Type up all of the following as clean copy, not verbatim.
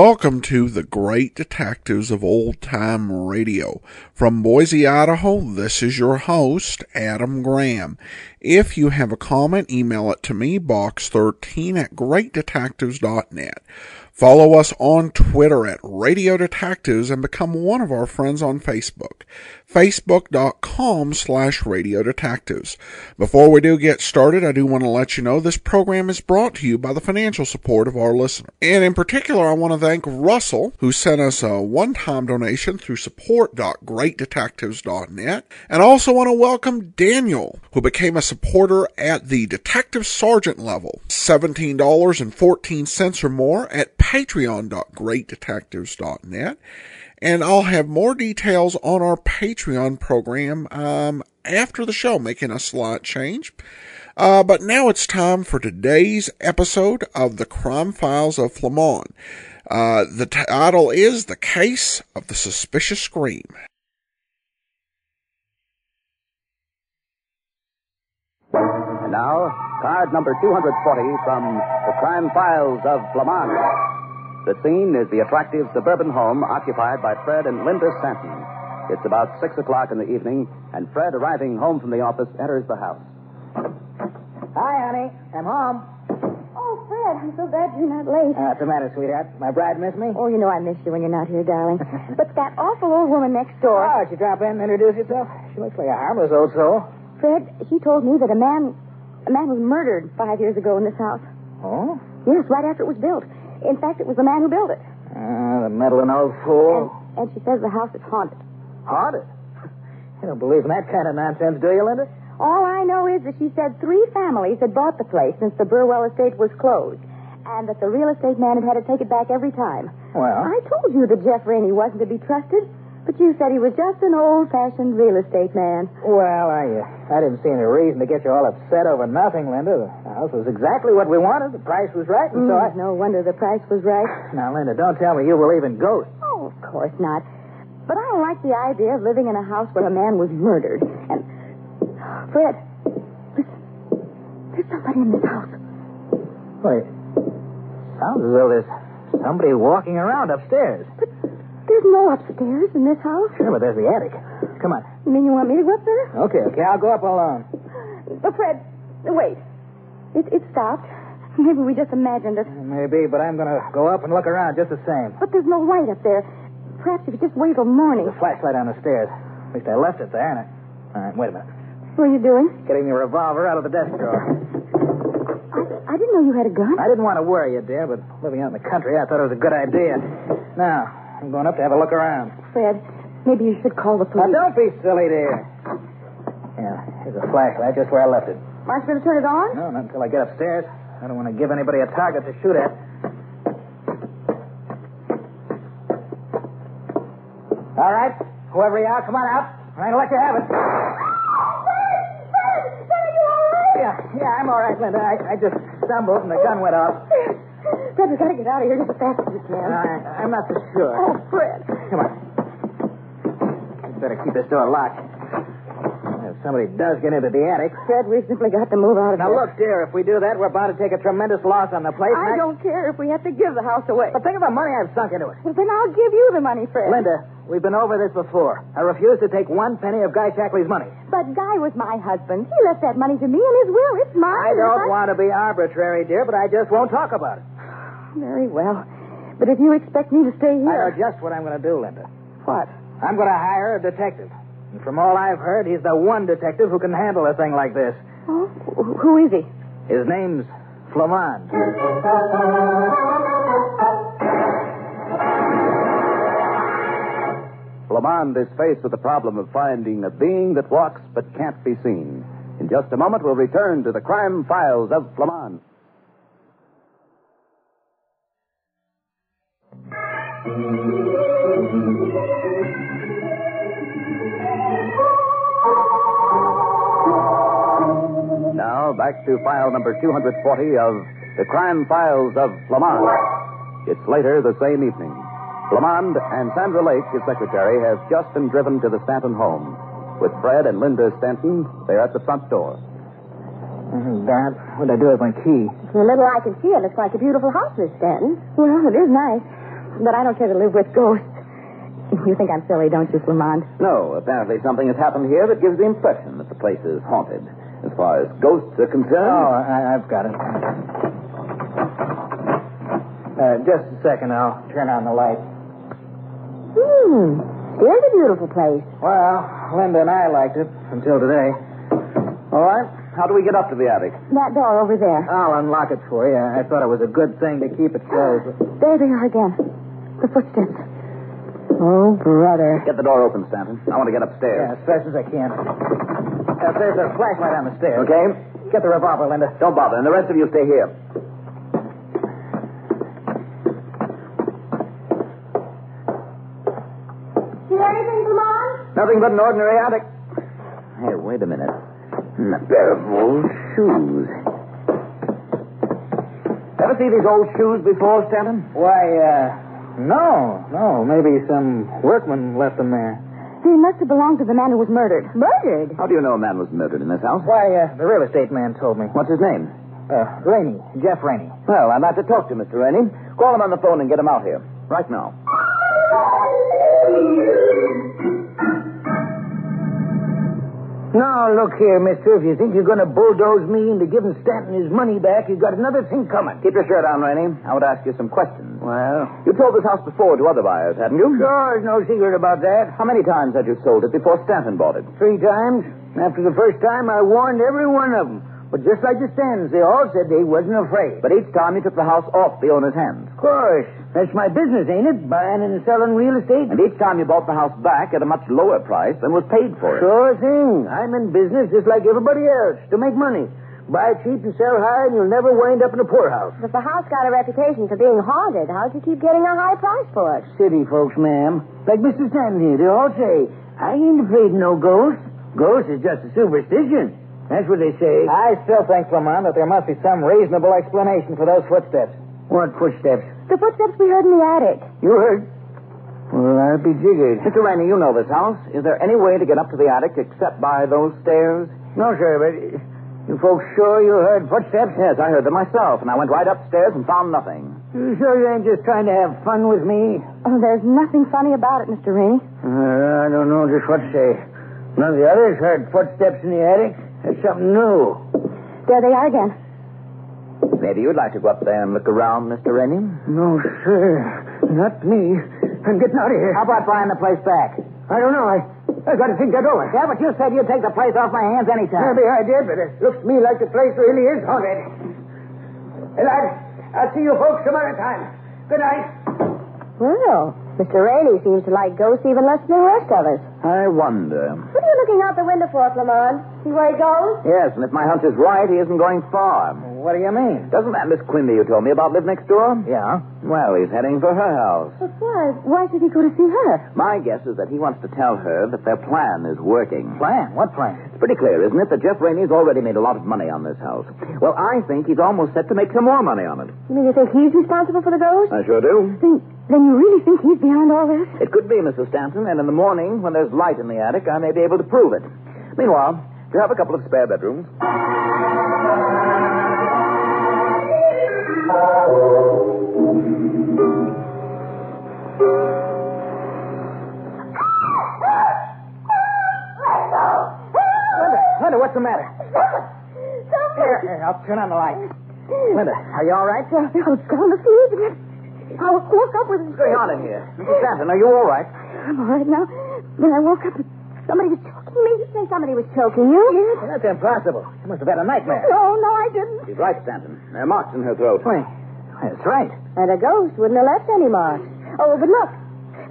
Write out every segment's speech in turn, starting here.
Welcome to the Great Detectives of Old Time Radio. From Boise, Idaho, this is your host, Adam Graham. If you have a comment, email it to me, box13@greatdetectives.net. Follow us on Twitter at Radio Detectives and become one of our friends on Facebook. Facebook.com/Radio Detectives. Before we do get started, I do want to let you know this program is brought to you by the financial support of our listener. And in particular, I want to thank Russell, who sent us a one-time donation through support.greatdetectives.net. And I also want to welcome Daniel, who became a supporter at the Detective Sergeant level, $17.14 or more at patreon.greatdetectives.net. And I'll have more details on our Patreon program after the show, making a slight change. But now it's time for today's episode of the Crime Files of Flamond. The title is The Case of the Suspicious Scream. And now, card number 240 from the Crime Files of Flamond. The scene is the attractive suburban home occupied by Fred and Linda Stanton. It's about 6 o'clock in the evening, and Fred, arriving home from the office, enters the house. Hi, honey. I'm home. Oh, Fred, I'm so glad you're not late. What's the matter, sweetheart? My bride miss me? Oh, you know I miss you when you're not here, darling. But that awful old woman next door... Oh, she drop in and introduce yourself? She looks like a harmless old soul. Fred, she told me that a man was murdered 5 years ago in this house. Oh? Yes, right after it was built. In fact, it was the man who built it. The meddling old fool. And she says the house is haunted. Haunted? You don't believe in that kind of nonsense, do you, Linda? All I know is that she said 3 families had bought the place since the Burwell estate was closed, and that the real estate man had to take it back every time. Well? I told you that Jeff Rainey wasn't to be trusted, but you said he was just an old-fashioned real estate man. Well, I didn't see any reason to get you all upset over nothing, Linda. The house was exactly what we wanted. The price was right, and so I... No wonder the price was right. Now, Linda, don't tell me you believe in ghosts. Oh, of course not. But I don't like the idea of living in a house where a man was murdered. And... Fred, listen. There's somebody in this house. Wait. Sounds as though there's somebody walking around upstairs. But there's no upstairs in this house. Sure, but there's the attic. Come on. You mean you want me to go up there? Okay, I'll go up alone. But Fred, wait. It stopped. Maybe we just imagined it. Maybe, but I'm going to go up and look around just the same. But there's no light up there. Perhaps if you just wait till morning. There's a flashlight on the stairs. At least I left it there, and All right, wait a minute. What are you doing? Getting the revolver out of the desk drawer. I didn't know you had a gun. I didn't want to worry you, dear, but living out in the country, I thought it was a good idea. Now, I'm going up to have a look around. Fred, maybe you should call the police. Now, don't be silly, dear. Yeah, here's a flashlight just where I left it. Aren't you going to turn it on? No, not until I get upstairs. I don't want to give anybody a target to shoot at. All right, whoever you are, come on out. I'm going to let you have it. Yeah, I'm all right, Linda. I just stumbled and the gun went off. Fred, we've got to get out of here just as fast as we can. I'm not so sure. Oh, Fred. Come on. You'd better keep this door locked. If somebody does get into the attic... Fred, we've simply got to move out of Now, here. look, dear, if we do that, we're bound to take a tremendous loss on the place. I don't care if we have to give the house away. But think of the money I've sunk into it. Well, then I'll give you the money, Fred. Linda, we've been over this before. I refuse to take 1 penny of Guy Shackley's money. But Guy was my husband. He left that money to me in his will. It's mine. I don't want to be arbitrary, dear, but I just won't talk about it. Very well. But if you expect me to stay I know here... just what I'm going to do, Linda. What? I'm going to hire a detective. And from all I've heard, he's the one detective who can handle a thing like this. Oh? Who is he? His name's Flamond. Flamond is faced with the problem of finding a being that walks but can't be seen. In just a moment, we'll return to the Crime Files of Flamond. Now, back to file number 240 of the Crime Files of Flamond. It's later the same evening. Flamond and Sandra Lake, his secretary, have just been driven to the Stanton home. With Fred and Linda Stanton, they're at the front door. Dad, what'd I do with my key? For a little I can see it looks like a beautiful house, Miss Stanton. Well, it is nice. But I don't care to live with ghosts. You think I'm silly, don't you, Flamond? No, apparently something has happened here that gives the impression that the place is haunted. As far as ghosts are concerned... Oh, I've got it. Just a second, I'll turn on the light. Here's a beautiful place. Well, Linda and I liked it until today. All right. How do we get up to the attic? That door over there. I'll unlock it for you. I thought it was a good thing to keep it closed. There they are again. The footsteps. Oh, brother. Get the door open, Stanton. I want to get upstairs. Yeah, as fast as I can. There's a flashlight on the stairs. Okay. Get the revolver, Linda. Don't bother, and the rest of you stay here. See anything, Flamond? Nothing but an ordinary attic. Hey, wait a minute. A pair of old shoes. Ever see these old shoes before, Stanton? Why, no. Maybe some workman left them there. They must have belonged to the man who was murdered. Murdered? How do you know a man was murdered in this house? Why, the real estate man told me. What's his name? Rainey. Jeff Rainey. Well, I'd like to talk to Mr. Rainey. Call him on the phone and get him out here. Right now. Now, look here, mister. If you think you're going to bulldoze me into giving Stanton his money back, you've got another thing coming. Keep your shirt on, Rainey. I would ask you some questions. Well, You sold this house before to other buyers, hadn't you? sure, there's no secret about that. How many times had you sold it before Stanton bought it? 3 times. After the first time, I warned every one of them. But just like the Stantons, they all said they wasn't afraid. But each time you took the house off the owner's hands. Of course. That's my business, ain't it? Buying and selling real estate. And each time you bought the house back at a much lower price than was paid for it. Sure thing. I'm in business just like everybody else, to make money. Buy cheap and sell high, and you'll never wind up in a poorhouse. If the house got a reputation for being haunted, how'd you keep getting a high price for it? City folks, ma'am. Like Mr. Stanton here, they all say, I ain't afraid of no ghosts. Ghosts is just a superstition. That's what they say. I still think, Flamond, that there must be some reasonable explanation for those footsteps. What footsteps? The footsteps we heard in the attic. You heard? Well, I'd be jiggered. Mr. Rainey, you know this house. Is there any way to get up to the attic except by those stairs? No, sir, but you folks sure you heard footsteps? Yes, I heard them myself, and I went right upstairs and found nothing. You sure you ain't just trying to have fun with me? Oh, there's nothing funny about it, Mr. Rainey. I don't know just what to say. None of the others heard footsteps in the attic. That's something new. There they are again. Maybe you'd like to go up there and look around, Mr. Rainey? No, sir. Not me. I'm getting out of here. How about buying the place back? I don't know. I got to think that over. Yeah, but you said you'd take the place off my hands anytime. Maybe I did, but it looks to me like the place really is haunted. Hey, lad, I'll see you folks some other time. Good night. Well, Mr. Rainey seems to like ghosts even less than the rest of us. I wonder. What are you looking out the window for, Flamond? See where he goes? Yes, and if my hunch is right, he isn't going far. What do you mean? Doesn't that Miss Quimby you told me about live next door? Yeah. Well, he's heading for her house. But why? Why should he go to see her? My guess is that he wants to tell her that their plan is working. Plan? What plan? It's pretty clear, isn't it, that Jeff Rainey's already made a lot of money on this house. Well, I think he's almost set to make some more money on it. You mean you think he's responsible for the ghost? I sure do. Then you really think he's behind all this? It could be, Mrs. Stanton, and in the morning, when there's light in the attic, I may be able to prove it. Meanwhile, do you have a couple of spare bedrooms? Linda, what's the matter? Here, I'll turn on the light. Linda, are you all right? I was going to sleep. I woke up with... What's going on in here? Mrs. Stanton, are you all right? I'm all right now. Then I woke up and somebody was choking me. You say somebody was choking you? Yes. That's impossible. You must have had a nightmare. No, I didn't. She's right, Stanton. There are marks in her throat. Wait, that's right. And a ghost wouldn't have left any marks. Oh, but look.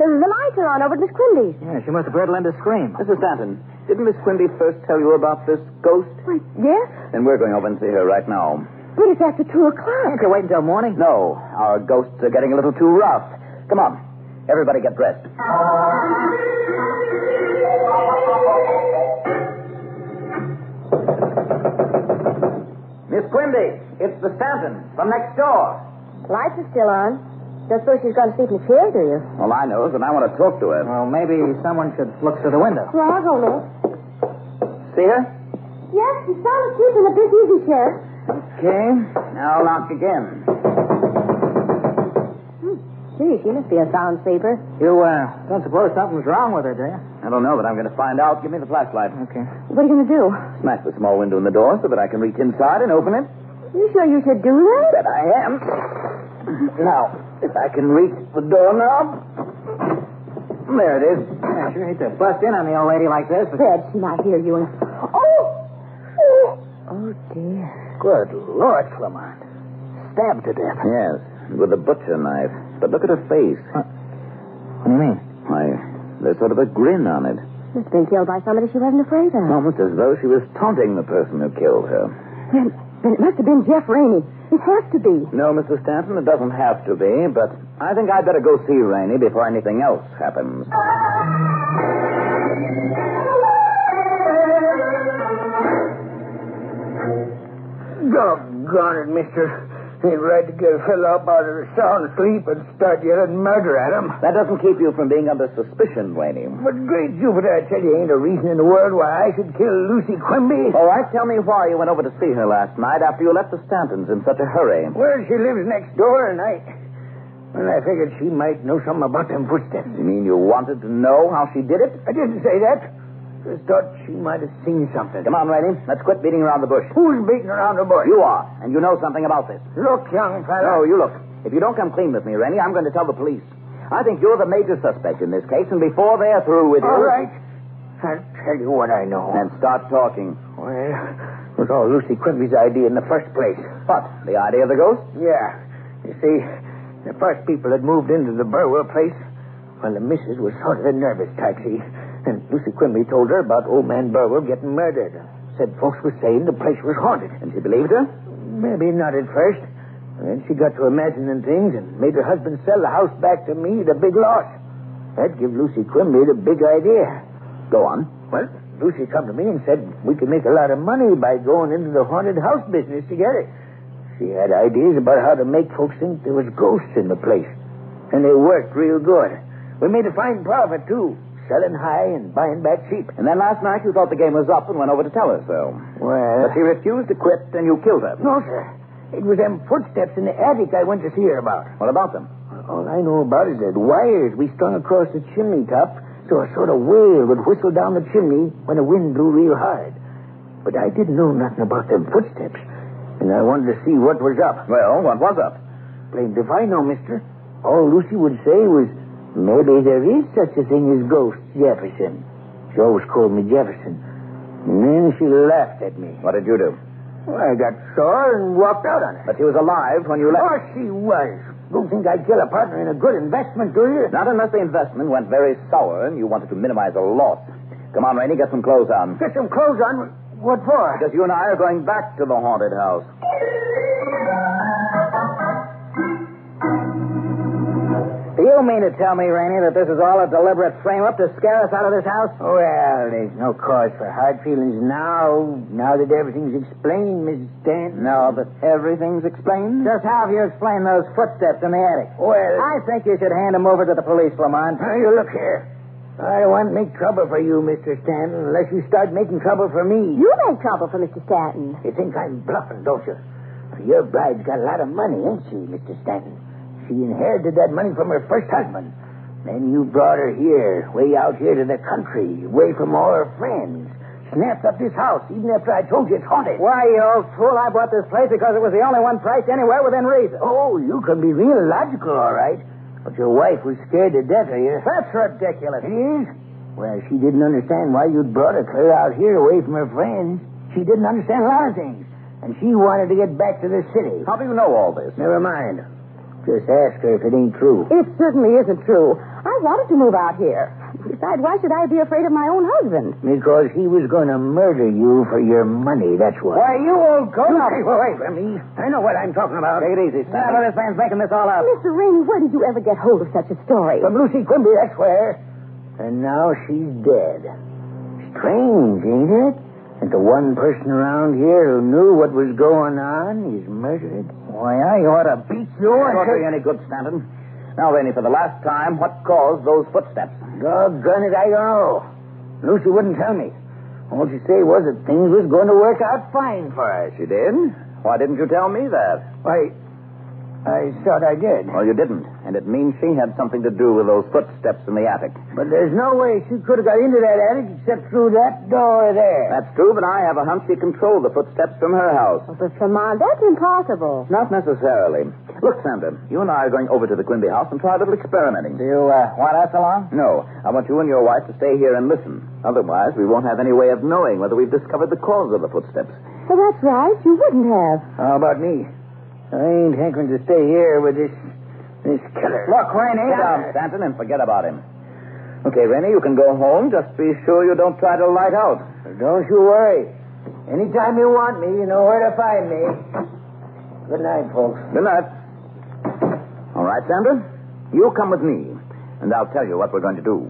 The lights are on over at Miss Quimby's. Yeah, she must have heard Linda scream. Mrs. Stanton, didn't Miss Quimby first tell you about this ghost? Why, yes? Then we're going over and see her right now. But it's after 2 o'clock. Can't you wait until morning? No, our ghosts are getting a little too rough. Come on. Everybody get dressed. Miss Quimby, it's the Stanton from next door. Lights are still on. Don't suppose she's gone to sleep in the chair, do you? All I know is that I want to talk to her. Well, maybe someone should look through the window. Well, I'll go look. See her? Yes, she's sound asleep in the big easy chair. Okay. Now lock again. Gee, she must be a sound sleeper. You, don't suppose something's wrong with her, do you? I don't know, but I'm going to find out. Give me the flashlight. Okay. What are you going to do? Smash the small window in the door so that I can reach inside and open it. You sure you should do that? That I am. Now, if I can reach the doorknob. There it is. I sure hate to bust in on the old lady like this, but... Fred, she might hear you. Oh, dear. Good Lord, Flamond. Stabbed to death. Yes, with a butcher knife. But look at her face. What do you mean? Why, there's sort of a grin on it. She's been killed by somebody she wasn't afraid of. Almost as though she was taunting the person who killed her. Then it must have been Jeff Rainey. It has to be. No, Mr. Stanton, it doesn't have to be, but I think I'd better go see Rainey before anything else happens. Doggone it, mister. Ain't right to get a fellow up out of a sound sleep and start yelling murder at him. That doesn't keep you from being under suspicion, Rainey. But great Jupiter, I tell you, ain't a reason in the world why I should kill Lucy Quimby. All right, tell me why you went over to see her last night after you left the Stantons in such a hurry. Well, she lives next door, and I figured she might know something about them footsteps. You mean you wanted to know how she did it? I didn't say that. Just thought she might have seen something. Come on, Rainey. Let's quit beating around the bush. Who's beating around the bush? You are, and you know something about this. Look, young fella. No, you look. If you don't come clean with me, Rainey, I'm going to tell the police. I think you're the major suspect in this case, and before they're through with you... All right. I'll tell you what I know. And start talking. Well, it was all Lucy Quimby's idea in the first place. What? The idea of the ghost? Yeah. You see, the first people that moved into the Burwell place, well, the missus was sort of a nervous type, see. And Lucy Quimby told her about old man Burwell getting murdered. Said folks were saying the place was haunted. And she believed her? Maybe not at first. And then she got to imagining things and made her husband sell the house back to me at a big loss. That gave Lucy Quimby the big idea. Go on. Well, Lucy come to me and said we could make a lot of money by going into the haunted house business together. She had ideas about how to make folks think there was ghosts in the place. And they worked real good. We made a fine profit, too. Selling high and buying back cheap. And then last night you thought the game was up and went over to tell her so. Well... But she refused to quit and you killed her. No, sir. It was them footsteps in the attic I went to see her about. What about them? All I know about is that wires we strung across the chimney top so a sort of wail would whistle down the chimney when the wind blew real hard. But I didn't know nothing about them footsteps. And I wanted to see what was up. Well, what was up? Blamed if I know, mister. All Lucy would say was... Maybe there is such a thing as ghosts, Jefferson. She always called me Jefferson. And then she laughed at me. What did you do? Well, I got sore and walked out on her. But she was alive when you left. Of course she was. Don't think I'd kill a partner in a good investment, do you? Not unless the investment went very sour and you wanted to minimize a loss. Come on, Rainey, get some clothes on. Get some clothes on? What for? Because you and I are going back to the haunted house. Do you mean to tell me, Rainey, that this is all a deliberate frame-up to scare us out of this house? Well, there's no cause for hard feelings now that everything's explained, Mrs. Stanton. No, but everything's explained? Just how have you explained those footsteps in the attic? Well... I think you should hand them over to the police, Flamond. Now, you look here. I don't want to make trouble for you, Mr. Stanton, unless you start making trouble for me. You make trouble for Mr. Stanton. You think I'm bluffing, don't you? Your bride's got a lot of money, ain't she, Mr. Stanton? She inherited that money from her first husband. Then you brought her here, way out here to the country, away from all her friends. Snapped up this house, even after I told you it's haunted. Why, you old fool, I bought this place because it was the only one priced anywhere within reason. Oh, you can be real logical, all right. But your wife was scared to death of you. That's ridiculous. It is? Well, she didn't understand why you'd brought her clear out here away from her friends. She didn't understand a lot of things. And she wanted to get back to the city. How do you know all this? Never mind. Just ask her if it ain't true. It certainly isn't true. I wanted to move out here. Besides, why should I be afraid of my own husband? Because he was going to murder you for your money, that's why. Why, you old goat. Hey, wait for me. I know what I'm talking about. Take it easy, Stanton. This man's making this all up. Mr. Rainey, where did you ever get hold of such a story? From Lucy Quimby, that's where. And now she's dead. Strange, ain't it? That the one person around here who knew what was going on is murdered. Why, I ought to beat you. That won't do you any good, Stanton. Now, Rainey, for the last time, what caused those footsteps? Doggone it, I don't know. Lucy wouldn't tell me. All she said was that things was going to work out fine for us. She did? Why didn't you tell me that? Why, I thought I did. Well, you didn't. And it means she had something to do with those footsteps in the attic. But there's no way she could have got into that attic except through that door there. That's true, but I have a hunch she controlled the footsteps from her house. Oh, but Flamond, that's impossible. Not necessarily. Look, Sandra, you and I are going over to the Quimby house and try a little experimenting. Do you want us along? No, I want you and your wife to stay here and listen. Otherwise, we won't have any way of knowing whether we've discovered the cause of the footsteps. Well, that's right. You wouldn't have. How about me? I ain't hankering to stay here with this killer. Look, Rainey. Sit down, Stanton, and forget about him. Okay, Rainey, you can go home. Just be sure you don't try to light out. Don't you worry. Anytime you want me, you know where to find me. Good night, folks. Good night. All right, Sandra, you come with me, and I'll tell you what we're going to do.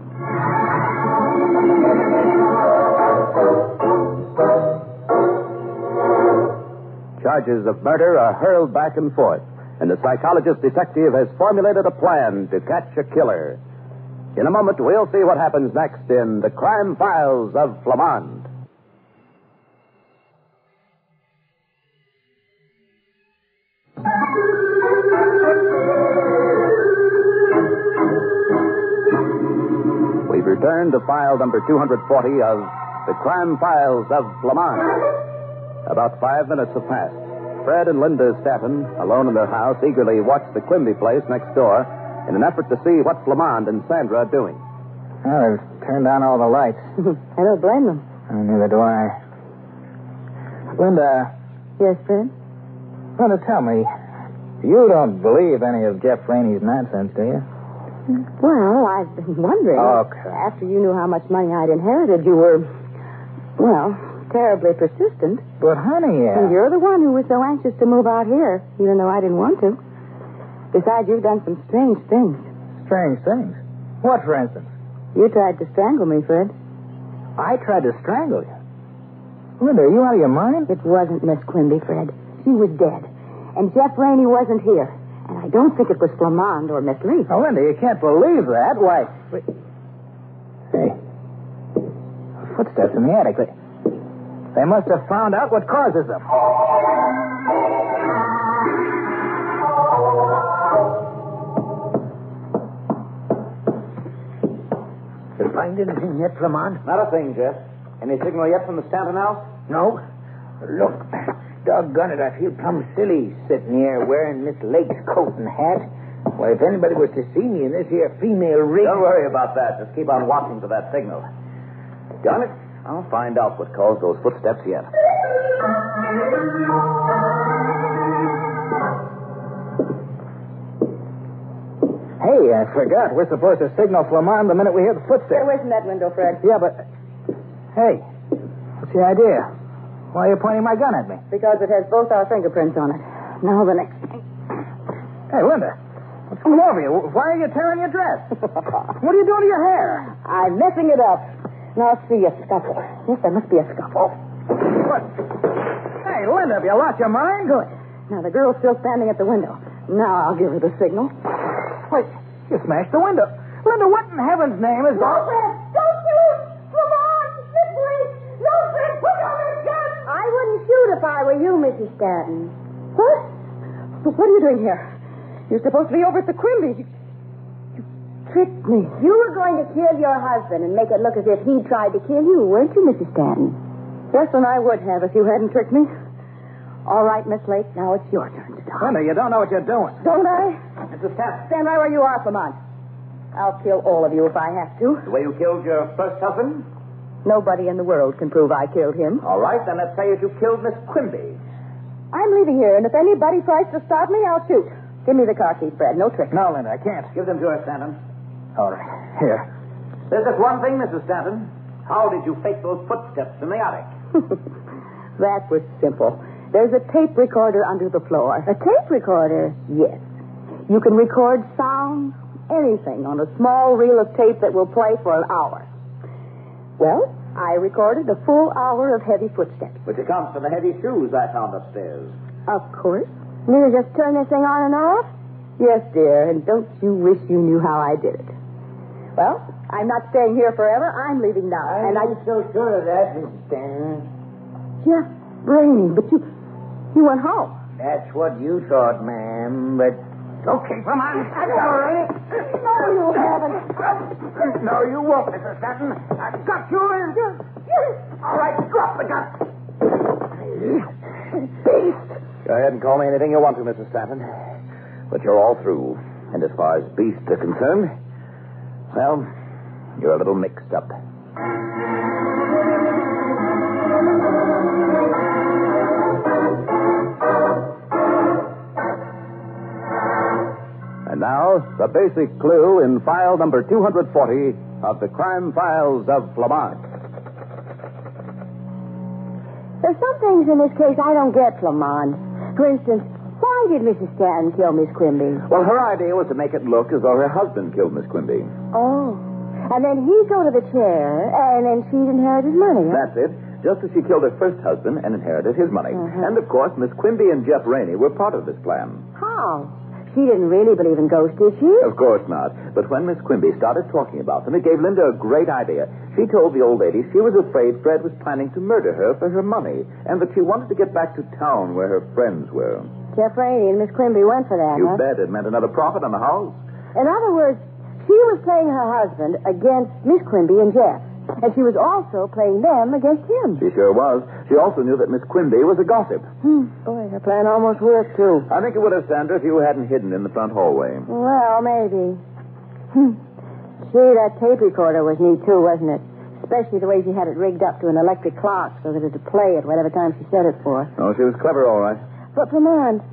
Charges of murder are hurled back and forth, and the psychologist detective has formulated a plan to catch a killer. In a moment, we'll see what happens next in The Crime Files of Flamond. We've returned to file number 240 of The Crime Files of Flamond. About 5 minutes have passed. Fred and Linda Stanton, alone in their house, eagerly watch the Quimby place next door in an effort to see what Flamond and Sandra are doing. Well, they've turned on all the lights. I don't blame them. Neither do I. Linda, Yes, Fred? tell me, you don't believe any of Jeff Rainey's nonsense, do you? Well, I've been wondering. Okay. After you knew how much money I'd inherited, you were, well, terribly persistent. But, honey, And you're the one who was so anxious to move out here, even though I didn't want to. Besides, you've done some strange things. strange things. What, for instance? You tried to strangle me, Fred. I tried to strangle you. Linda, are you out of your mind? It wasn't Miss Quimby, Fred. She was dead. And Jeff Rainey wasn't here. And I don't think it was Flamond or Miss Lee. Oh, Linda, you can't believe that. Why? Wait. Hey. Footsteps in the attic. They must have found out what causes them. Did you find anything yet, Flamond? Not a thing, Jeff. Any signal yet from the Stanton house? No. Look, doggone it, I feel plumb silly sitting here wearing Miss Lake's coat and hat. Why, if anybody was to see me in this here female rig... Don't worry about that. Just keep on watching for that signal. Darn it, I'll find out what caused those footsteps yet. Hey, I forgot. We're supposed to signal Flamond the minute we hear the Stay footsteps. away from that window, Fred. Yeah, but... Hey, what's the idea? Why are you pointing my gun at me? Because it has both our fingerprints on it. Now the next thing. Hey, Linda, what's all over you? Why are you tearing your dress? What are you doing to your hair? I'm messing it up. Now see a scuffle. Yes, there must be a scuffle. What? Hey, Linda, have you lost your mind? Good. Now the girl's still standing at the window. Now I'll give her the signal. Wait, you smashed the window. Linda, what in heaven's name is... Fred! Don't shoot! Come on! Miss Lee! No, Fred! Put down that gun! I wouldn't shoot if I were you, Mrs. Stanton. What? But what are you doing here? You're supposed to be over at the Quimbys. You tricked me. You were going to kill your husband and make it look as if he tried to kill you, weren't you, Mrs. Stanton? Yes, and I would have if you hadn't tricked me. All right, Miss Lake, now it's your turn to talk. Linda, you don't know what you're doing. Don't I? Mrs. Stanton. Stand right where you are, Flamond. I'll kill all of you if I have to. The way you killed your first husband? Nobody in the world can prove I killed him. All right, then let's say that you killed Miss Quimby. I'm leaving here, and if anybody tries to stop me, I'll shoot. Give me the car keys, Fred. No trick. No, Linda, I can't. Give them to her, Stanton. All right, here. There's just one thing, Mrs. Stanton. How did you fake those footsteps in the attic? That was simple. There's a tape recorder under the floor. A tape recorder? Yes. You can record sound, anything, on a small reel of tape that will play for an hour. Well, I recorded a full hour of heavy footsteps. Which accounts for the heavy shoes I found upstairs. Of course. You just turn this thing on and off? Yes, dear, and don't you wish you knew how I did it? Well, I'm not staying here forever. I'm leaving now. I'm so sure of that, Mrs. Stanton. Jeff Rainey, but you went home. That's what you thought, ma'am, but... Okay, come on. No, you haven't. No, you won't, Mrs. Stanton. I've got you in. All right, drop the gun. Beast. Go ahead and call me anything you want to, Mrs. Stanton. But you're all through. And as far as beasts are concerned, well, you're a little mixed up. And now, the basic clue in file number 240 of the Crime Files of Flamond. There's some things in this case I don't get, Flamond. For instance, why did Mrs. Stanton kill Miss Quimby? Well, her idea was to make it look as though her husband killed Miss Quimby. Oh. And then he'd go to the chair, and then she'd inherit his money, huh? That's it. Just as she killed her first husband and inherited his money. And, of course, Miss Quimby and Jeff Rainey were part of this plan. How? She didn't really believe in ghosts, did she? Of course not. But when Miss Quimby started talking about them, it gave Linda a great idea. She told the old lady she was afraid Fred was planning to murder her for her money, and that she wanted to get back to town where her friends were. Jeff Rainey and Miss Quimby went for that, You huh? bet. It meant another profit on the house. In other words, she was playing her husband against Miss Quimby and Jeff. And she was also playing them against him. She sure was. She also knew that Miss Quimby was a gossip. Boy, her plan almost worked, too. I think it would have, Sandra, if you hadn't hidden in the front hallway. Well, maybe. Gee, that tape recorder was neat, too, wasn't it? Especially the way she had it rigged up to an electric clock so that it would play at whatever time she set it for. Oh, she was clever, all right. But, Flamond,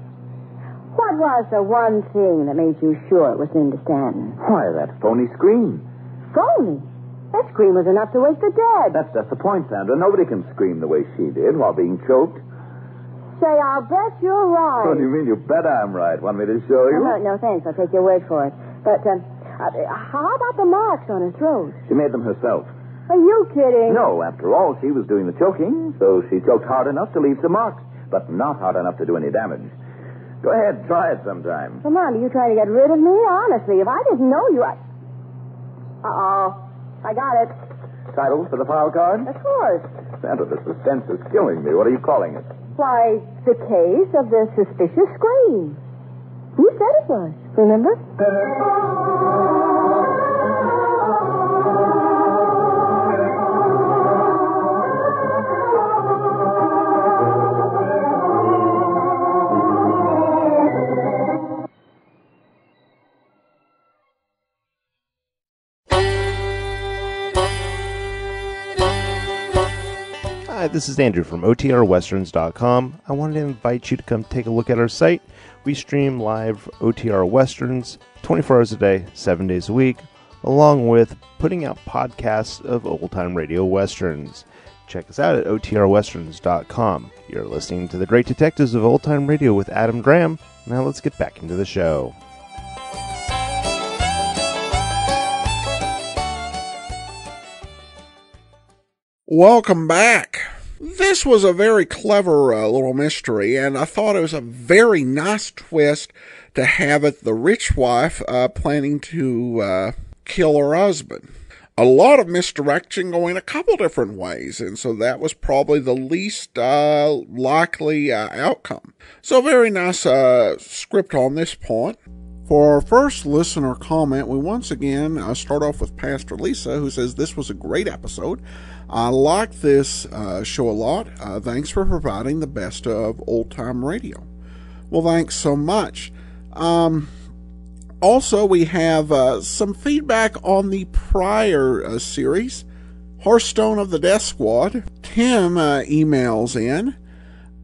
what was the one thing that made you sure it was Linda Stanton? Why, that phony scream. Phony? That scream was enough to wake the dead. That's just the point, Sandra. Nobody can scream the way she did while being choked. Say, I'll bet you're right. What do you mean? You bet I'm right. Want me to show you? No, thanks. I'll take your word for it. But, how about the marks on her throat? She made them herself. Are you kidding? No, after all, she was doing the choking, so she choked hard enough to leave some marks, but not hard enough to do any damage. Go ahead, try it sometime. Come on, are you trying to get rid of me? Honestly, if I didn't know you, Uh-oh. I got it. Titles for the file card? Of course. Sandra, the suspense is killing me. What are you calling it? Why, the case of the suspicious scream. You said it was, remember? Hi, this is Andrew from OTRWesterns.com. I wanted to invite you to come take a look at our site. We stream live OTR Westerns 24 hours a day, 7 days a week, along with putting out podcasts of old-time radio westerns. Check us out at OTRWesterns.com. You're listening to The Great Detectives of Old Time Radio with Adam Graham. Now let's get back into the show. Welcome back. This was a very clever little mystery, and I thought it was a very nice twist to have it the rich wife planning to kill her husband. A lot of misdirection going a couple different ways, and so that was probably the least likely outcome. So very nice script on this point. For our first listener comment, we once again start off with Pastor Lisa, who says, "This was a great episode. I like this show a lot. Thanks for providing the best of old-time radio." Well, thanks so much. Also, we have some feedback on the prior series, Hearthstone of the Death Squad. Tim emails in,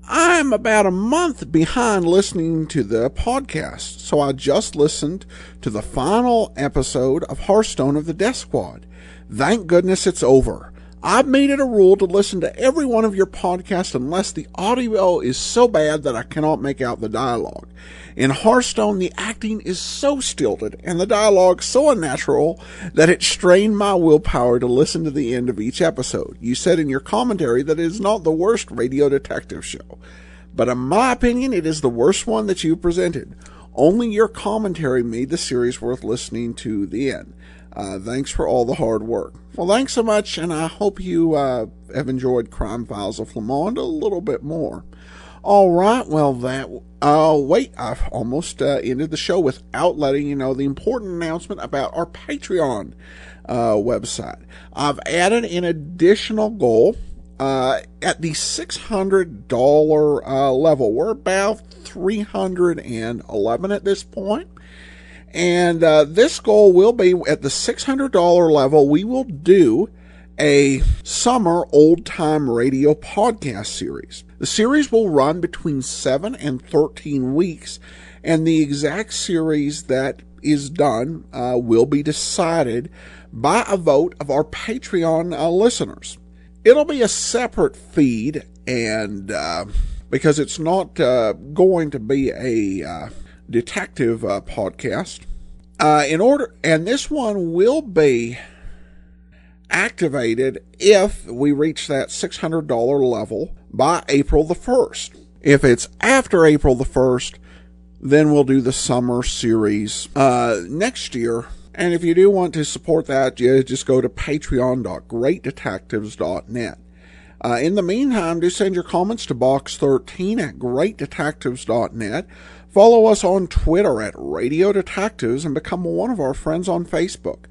"I'm about a month behind listening to the podcast, so I just listened to the final episode of Hearthstone of the Death Squad. Thank goodness it's over. I've made it a rule to listen to every one of your podcasts unless the audio is so bad that I cannot make out the dialogue. In Hearthstone, the acting is so stilted and the dialogue so unnatural that it strained my willpower to listen to the end of each episode. You said in your commentary that it is not the worst radio detective show, but in my opinion, it is the worst one that you presented. Only your commentary made the series worth listening to the end. Thanks for all the hard work." Well, thanks so much, and I hope you have enjoyed Crime Files of Flamond a little bit more. All right, well, wait, I've almost ended the show without letting you know the important announcement about our Patreon website. I've added an additional goal at the $600 level. We're about 311 at this point. And this goal will be at the $600 level. We will do a summer old-time radio podcast series. The series will run between 7 and 13 weeks, and the exact series that is done will be decided by a vote of our Patreon listeners. It'll be a separate feed, and because it's not going to be a detective podcast, and this one will be activated if we reach that $600 level by April the 1st. If it's after April the 1st, then we'll do the summer series next year. And if you do want to support that, you just go to patreon.greatdetectives.net. In the meantime, do send your comments to box13@greatdetectives.net. Follow us on Twitter at Radio Detectives and become one of our friends on Facebook.